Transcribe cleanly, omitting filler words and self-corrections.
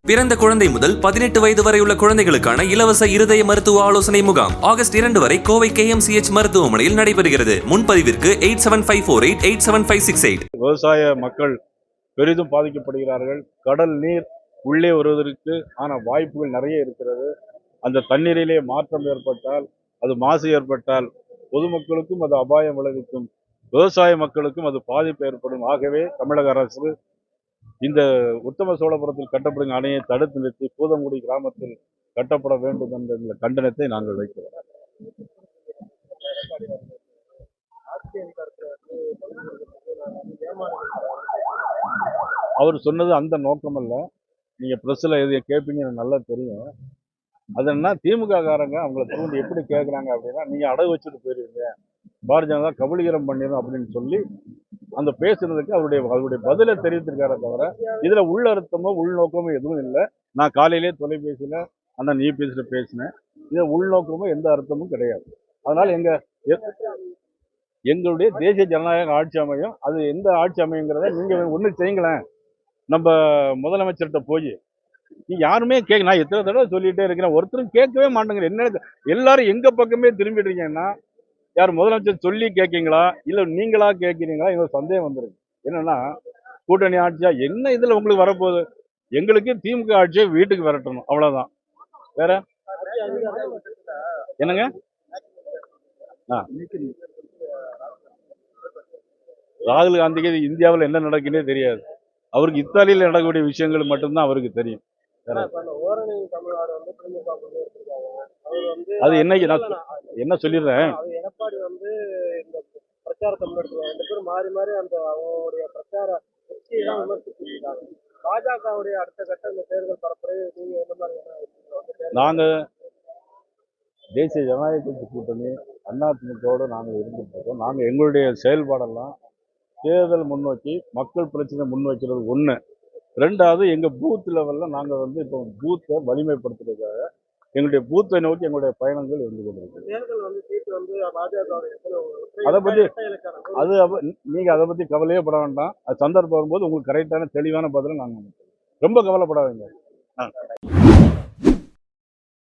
பிறந்த குழந்தை முதல் 18 வயது வரை உள்ள குழந்தைகளுக்கான இலவச இருதய மருத்துவ ஆலோசனை முகாம் ஆகஸ்ட் 2 வரை கோவை KMCH மருத்துவமனையில் நடைபெறுகிறது. முன்பதிவிற்கு 8754887568. விவசாய மக்கள் பெரிதும் பாதிக்கப்படுகிறார்கள். கடல் நீர் உள்ளே வருவதற்கு ஆன வாய்ப்புகள் நிறைய இருக்கிறது. அந்த தண்ணீரிலே மாற்றம் ஏற்பட்டால், அது மாசு ஏற்பட்டால் பொதுமக்களுக்கும் அது அபாயம் விளைவிக்கும், விவசாய மக்களுக்கும் அது பாதிப்பு ஏற்படும். ஆகவே தமிழக அரசு இந்த உத்தம சோழபுரத்தில் கட்டப்படும் அணையை தடுத்து நிறுத்தி பூதங்குடி கிராமத்தில் கட்டப்பட வேண்டும் என்ற கண்டனத்தை நாங்கள் வைக்கிறோம். அவர் சொன்னது அந்த நோக்கம் அல்ல. நீங்க பிரஸ்ல எது கேட்பீங்க எனக்கு நல்லா தெரியும். அதனா திமுக காரங்க அவங்கள தூண்டி எப்படி கேட்குறாங்க அப்படின்னா, நீங்க அடகு வச்சுட்டு போயிருவீங்க, பாரதிய ஜனதா கபலீகரம் பண்ணிடும் அப்படின்னு சொல்லி அந்த பேசுனதுக்கு அவருடைய பதிலை தெரிவித்திருக்காரே தவிர இதுல உள்ள அர்த்தமோ உள்நோக்கமோ எதுவும் இல்லை. நான் காலையிலே தொலைபேசியில அண்ணன் EPSல பேசினேன். இது உள்நோக்கமோ எந்த அர்த்தமும் கிடையாது. அதனால எங்களுடைய தேசிய ஜனநாயக ஆட்சி அமையும். அது எந்த ஆட்சி அமையுங்கிறத நீங்க ஒண்ணு செய்யுங்களேன். நம்ம முதலமைச்சர்கிட்ட போய் யாருமே நான் எத்தனை தடவை சொல்லிட்டே இருக்கிறேன், ஒருத்தரும் கேட்கவே மாட்டேங்கிற. என்ன எல்லாரும் எங்க பக்கமே திரும்பிடுறீங்கன்னா, யார் முதலமைச்சர் சொல்லி கேட்கீங்களா இல்ல நீங்களா கேட்கிறீங்களா? எங்களுக்கு சந்தேகம் வந்துருக்கு. என்னன்னா, கூட்டணி ஆட்சியா என்ன இதுல உங்களுக்கு வரப்போகுது? எங்களுக்கு திமுக ஆட்சியை வீட்டுக்கு விரட்டணும், அவ்வளவுதான். வேற என்னங்க? ராகுல் காந்திக்கு இந்தியாவில் என்ன நடக்குன்னே தெரியாது. அவருக்கு இத்தாலியில் நடக்கக்கூடிய விஷயங்கள் மட்டும்தான் அவருக்கு தெரியும். அது என்னைக்கு நான் என்ன சொல்லிடுறேன், எடப்பாடி வந்து இந்த பிரச்சாரத்தை முன்னெடுத்துருவாங்க. 2 பேரும் மாறி மாறி அந்த அவங்களுடைய பிரச்சார வெற்றியை தான் விமர்சிச்சிருக்காங்க. பாஜகவுடைய அடுத்த கட்ட இந்த தேர்தல் பரப்புரை நீங்க எந்த மாதிரி? நாங்க தேசிய ஜனநாயக கட்சி கூட்டணி அதிமுகவோடு நாங்கள் இருந்துட்டு இருக்கோம். நாங்கள் எங்களுடைய செயல்பாடெல்லாம் தேர்தல் முன்னோக்கி மக்கள் பிரச்சனை முன்வைக்கிறது ஒன்று. ரெண்டாவது, எங்கள் பூத் லெவலில் நாங்கள் வந்து இப்போ பூத்தை வலிமைப்படுத்துறதுக்காக எங்களுடைய பூத்தை நோக்கி எங்களுடைய பயணங்கள் இருந்து கொண்டிருக்கு. அதை பற்றி நீங்கள் அதை பற்றி கவலையே பட வேண்டாம். அது சந்தர்ப்பம் வரும்போது உங்களுக்கு கரெக்டான தெளிவான பதிலை நாங்கள் ரொம்ப கவலைப்படாதீங்க.